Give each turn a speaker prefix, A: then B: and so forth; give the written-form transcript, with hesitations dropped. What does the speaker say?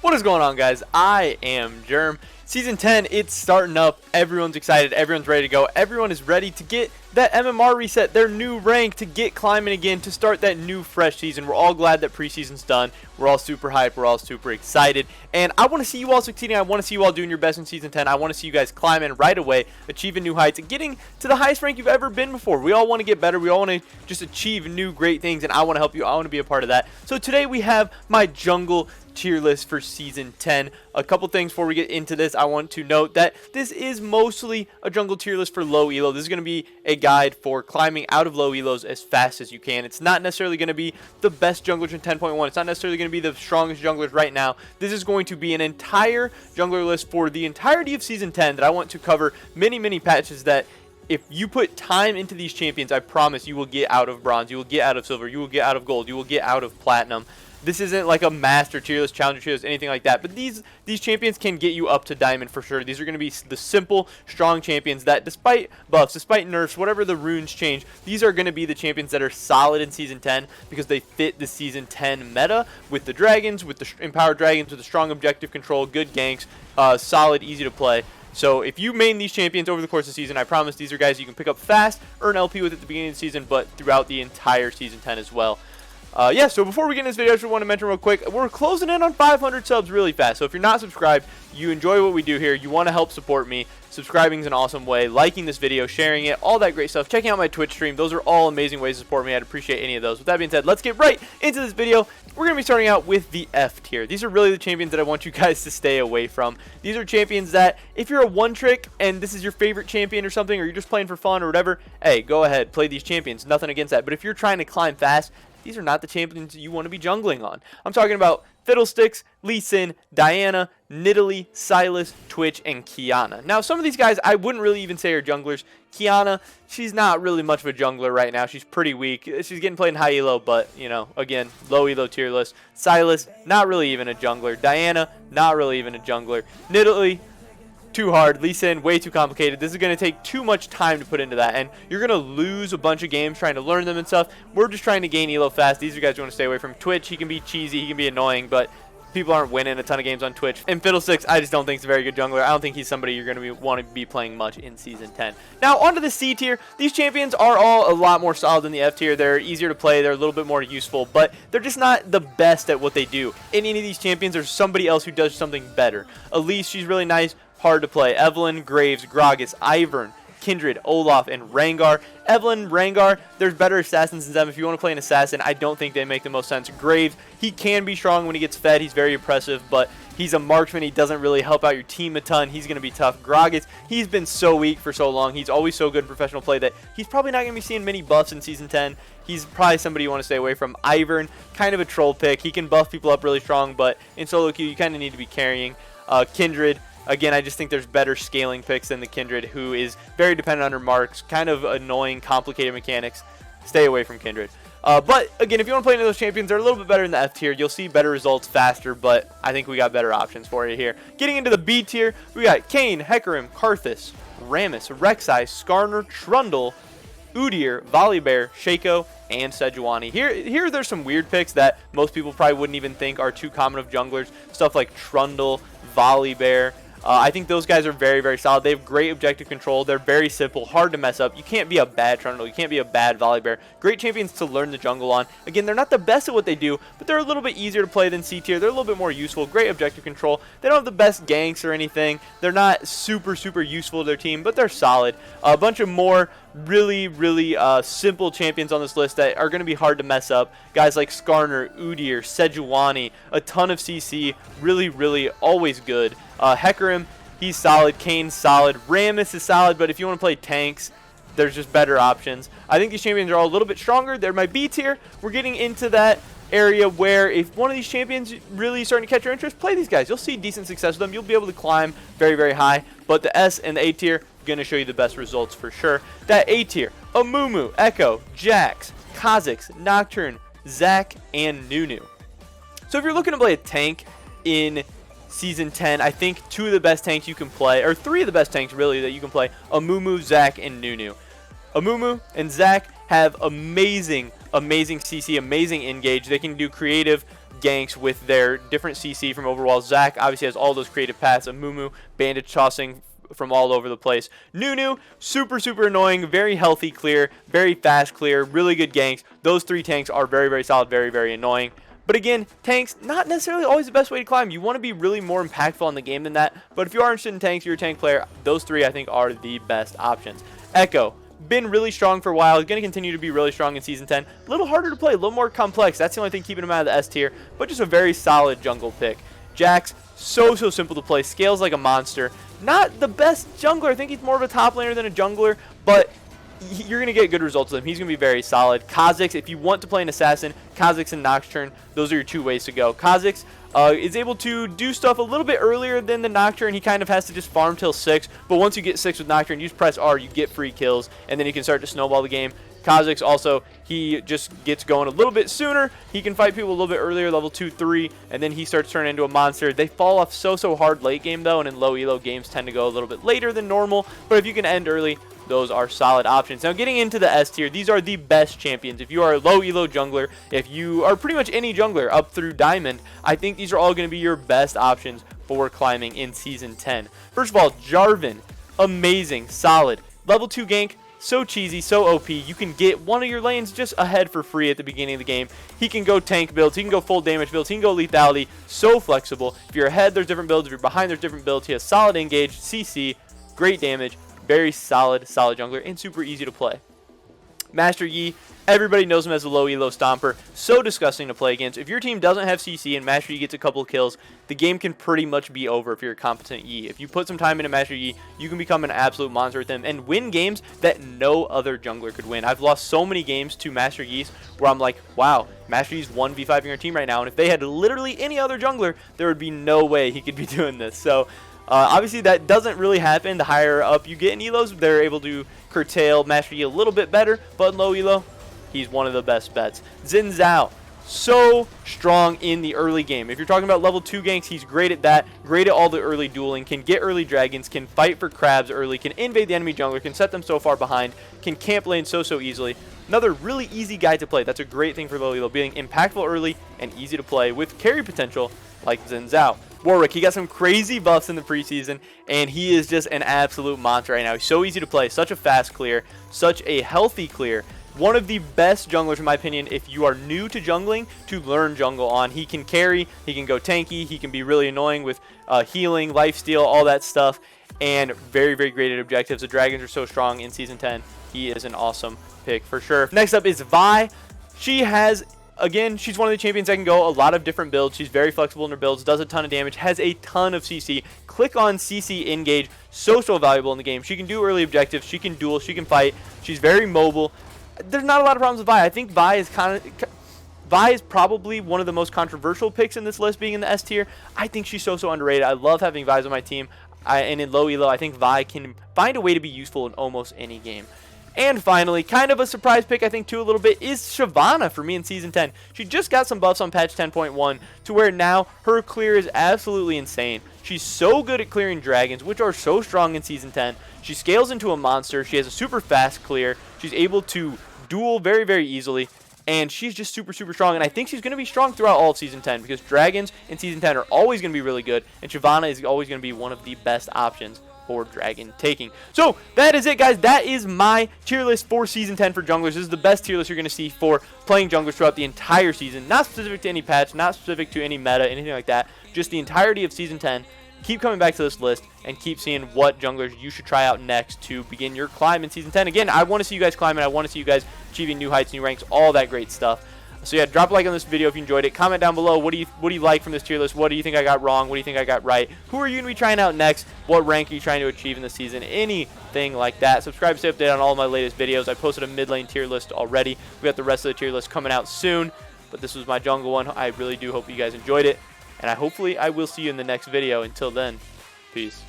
A: What is going on, guys? I am Germ. Season 10, it's starting up. Everyone's excited. Everyone's ready to go. Everyone is ready to get that MMR reset, their new rank, to get climbing again, to start that new fresh season. We're all glad that preseason's done. We're all super hyped. We're all super excited. And I want to see you all succeeding. I want to see you all doing your best in Season 10. I want to see you guys climbing right away, achieving new heights, and getting to the highest rank you've ever been before. We all want to get better. We all want to just achieve new great things, and I want to help you. I want to be a part of that. So today we have my jungle tier list for Season 10. A couple things before we get into this. I want to note that this is mostly a jungle tier list for low elo. This is going to be a guide for climbing out of low elos as fast as you can. It's not necessarily going to be the best junglers in 10.1. It's not necessarily going to be the strongest junglers right now. This is going to be an entire jungler list for the entirety of Season 10 that I want to cover many patches that if you put time into these champions, I promise you will get out of bronze, you will get out of silver, you will get out of gold, you will get out of platinum. This isn't like a master tier list, challenger tier list, anything like that. But these champions can get you up to diamond for sure. These are going to be the simple, strong champions that, despite buffs, despite nerfs, whatever the runes change, these are going to be the champions that are solid in Season 10 because they fit the Season 10 meta with the dragons, with the empowered dragons, with the strong objective control, good ganks, solid, easy to play. So if you main these champions over the course of the season, I promise these are guys you can pick up fast, earn LP with at the beginning of the season, but throughout the entire Season 10 as well. Yeah, so before we get into this video, I just want to mention real quick, we're closing in on 500 subs really fast. So if you're not subscribed, you enjoy what we do here, you want to help support me, subscribing is an awesome way, liking this video, sharing it, all that great stuff, checking out my Twitch stream, those are all amazing ways to support me. I'd appreciate any of those. With that being said, let's get right into this video. We're going to be starting out with the F tier. These are really the champions that I want you guys to stay away from. These are champions that, if you're a one-trick and this is your favorite champion or something, or you're just playing for fun or whatever, hey, go ahead, play these champions. Nothing against that. But if you're trying to climb fast, these are not the champions you want to be jungling on. I'm talking about Fiddlesticks, Lee Sin, Diana, Nidalee, Sylas, Twitch, and Qiyana. Now, some of these guys I wouldn't really even say are junglers. Qiyana, she's not really much of a jungler right now. She's pretty weak. She's getting played in high elo, but, you know, again, low elo tier list. Sylas, not really even a jungler. Diana, not really even a jungler. Nidalee, too hard. Lee Sin, way too complicated. This is going to take too much time to put into that, and you're going to lose a bunch of games trying to learn them and stuff. We're just trying to gain elo fast. These are guys you want to stay away from. Twitch, he can be cheesy, he can be annoying, but people aren't winning a ton of games on Twitch. And Fiddlesticks, I just don't think he's a very good jungler. I don't think he's somebody you're going to want to be playing much in Season 10. Now, onto the C tier. These champions are all a lot more solid than the F tier. They're easier to play. They're a little bit more useful, but they're just not the best at what they do. In any of these champions, there's somebody else who does something better. Elise, she's really nice. Hard to play. Evelyn, Graves, Gragas, Ivern, Kindred, Olaf, and Rengar. Evelyn, Rengar, there's better assassins than them. If you want to play an assassin, I don't think they make the most sense. Graves, he can be strong when he gets fed. He's very impressive, but he's a marksman. He doesn't really help out your team a ton. He's going to be tough. Gragas, he's been so weak for so long. He's always so good in professional play that he's probably not going to be seeing many buffs in Season 10. He's probably somebody you want to stay away from. Ivern, kind of a troll pick. He can buff people up really strong, but in solo queue, you kind of need to be carrying. Kindred, again, I just think there's better scaling picks than the Kindred, who is very dependent on her marks, kind of annoying, complicated mechanics. Stay away from Kindred. But, again, if you want to play any of those champions, they're a little bit better in the F tier. You'll see better results faster, but I think we got better options for you here. Getting into the B tier, we got Kayn, Hecarim, Karthus, Rammus, Rek'Sai, Skarner, Trundle, Udyr, Volibear, Shaco, and Sejuani. Here there's some weird picks that most people probably wouldn't even think are too common of junglers. Stuff like Trundle, Volibear. I think those guys are very solid. They have great objective control. They're very simple, hard to mess up. You can't be a bad Trundle. You can't be a bad Volibear. Great champions to learn the jungle on. Again, they're not the best at what they do, but they're a little bit easier to play than C tier. They're a little bit more useful. Great objective control. They don't have the best ganks or anything. They're not super useful to their team, but they're solid. A bunch of more really simple champions on this list that are going to be hard to mess up. Guys like Skarner, Udyr, Sejuani, a ton of CC, really always good. Hecarim, he's solid. Kayn's solid. Rammus is solid, but if you want to play tanks, there's just better options. I think these champions are all a little bit stronger. They're my B tier. We're getting into that area where if one of these champions really starting to catch your interest, play these guys. You'll see decent success with them. You'll be able to climb very high, but the S and the A tier going to show you the best results for sure. That A tier, Amumu, Echo, Jax, Kha'Zix, Nocturne, Zac, and Nunu. So if you're looking to play a tank in Season 10, I think two of the best tanks you can play, or three of the best tanks really that you can play, Amumu, Zac, and Nunu. Amumu and Zac have amazing CC, amazing engage. They can do creative, ganks with their different CC from overwall. Zac obviously has all those creative paths. Amumu, bandage tossing from all over the place. Nunu, super annoying, very healthy clear, very fast clear, really good ganks. Those 3 tanks are very solid, very annoying. But again, tanks, not necessarily always the best way to climb. You want to be really more impactful on the game than that. But if you are interested in tanks, you're a tank player, those 3 I think are the best options. Echo, been really strong for a while, going to continue to be really strong in Season 10. A little harder to play, a little more complex. That's the only thing keeping him out of the S tier, but just a very solid jungle pick. Jax, so simple to play, scales like a monster. Not the best jungler. I think he's more of a top laner than a jungler, but you're going to get good results with him. He's going to be very solid. Kha'Zix, if you want to play an assassin, Kha'Zix and Nocturne, those are your 2 ways to go. Kha'Zix is able to do stuff a little bit earlier than the Nocturne. He kind of has to just farm till 6, but once you get 6 with Nocturne, you just press R, you get free kills, and then you can start to snowball the game. Kha'Zix also, he just gets going a little bit sooner. He can fight people a little bit earlier, level 2, 3, and then he starts turning into a monster. They fall off so hard late game though, and in low elo games tend to go a little bit later than normal, but if you can end early, those are solid options. Now getting into the S tier, these are the best champions. If you are a low elo jungler, if you are pretty much any jungler up through Diamond, I think these are all going to be your best options for climbing in Season 10. First of all, Jarvan, amazing, solid. Level 2 gank, so cheesy, so OP. You can get one of your lanes just ahead for free at the beginning of the game. He can go tank builds, he can go full damage builds, he can go lethality, so flexible. If you're ahead, there's different builds. If you're behind, there's different builds. He has solid engage, CC, great damage, very solid jungler, and super easy to play. Master Yi, everybody knows him as a low elo stomper. So disgusting to play against. If your team doesn't have CC and Master Yi gets a couple of kills, the game can pretty much be over if you're a competent Yi. If you put some time into Master Yi, you can become an absolute monster with him and win games that no other jungler could win. I've lost so many games to Master Yi's where I'm like, wow, Master Yi's 1v5 in your team right now, and if they had literally any other jungler, there would be no way he could be doing this. So obviously that doesn't really happen. The higher up you get in elos, they're able to curtail Master Yi a little bit better, but in low elo, he's one of the best bets. Xin Zhao, so strong in the early game. If you're talking about level 2 ganks, he's great at that, great at all the early dueling, can get early dragons, can fight for crabs early, can invade the enemy jungler, can set them so far behind, can camp lane so easily. Another really easy guy to play. That's a great thing for low elo, being impactful early and easy to play with carry potential like Xin Zhao. Warwick, he got some crazy buffs in the preseason, and he is just an absolute monster right now. He's so easy to play, such a fast clear, such a healthy clear. One of the best junglers, in my opinion, if you are new to jungling, to learn jungle on. He can carry, he can go tanky, he can be really annoying with healing, lifesteal, all that stuff, and very great at objectives. The dragons are so strong in Season 10. He is an awesome pick for sure. Next up is Vi. She has... Again, she's one of the champions that can go a lot of different builds. She's very flexible in her builds, does a ton of damage, has a ton of CC. Click on CC engage, so valuable in the game. She can do early objectives, she can duel, she can fight. She's very mobile. There's not a lot of problems with Vi. I think Vi is probably one of the most controversial picks in this list, being in the S tier. I think she's so underrated. I love having Vi on my team. And in low elo, I think Vi can find a way to be useful in almost any game. And finally, kind of a surprise pick, I think, too, a little bit, is Shyvana for me in Season 10. She just got some buffs on patch 10.1 to where now her clear is absolutely insane. She's so good at clearing dragons, which are so strong in Season 10. She scales into a monster. She has a super fast clear. She's able to duel very easily. And she's just super strong. And I think she's going to be strong throughout all of Season 10 because dragons in Season 10 are always going to be really good. And Shyvana is always going to be one of the best options for dragon taking. So that is it, guys. That is my tier list for Season 10 for junglers. This is the best tier list you're going to see for playing junglers throughout the entire season. Not specific to any patch, not specific to any meta, anything like that. Just the entirety of Season 10. Keep coming back to this list and keep seeing what junglers you should try out next to begin your climb in Season 10. Again, I want to see you guys climbing. I want to see you guys achieving new heights, new ranks, all that great stuff. So yeah, drop a like on this video if you enjoyed it. Comment down below, what do you like from this tier list? What do you think I got wrong? What do you think I got right? Who are you going to be trying out next? What rank are you trying to achieve in the season? Anything like that. Subscribe to stay updated on all of my latest videos. I posted a mid lane tier list already. We got the rest of the tier list coming out soon. But this was my jungle one. I really do hope you guys enjoyed it. And hopefully I will see you in the next video. Until then, peace.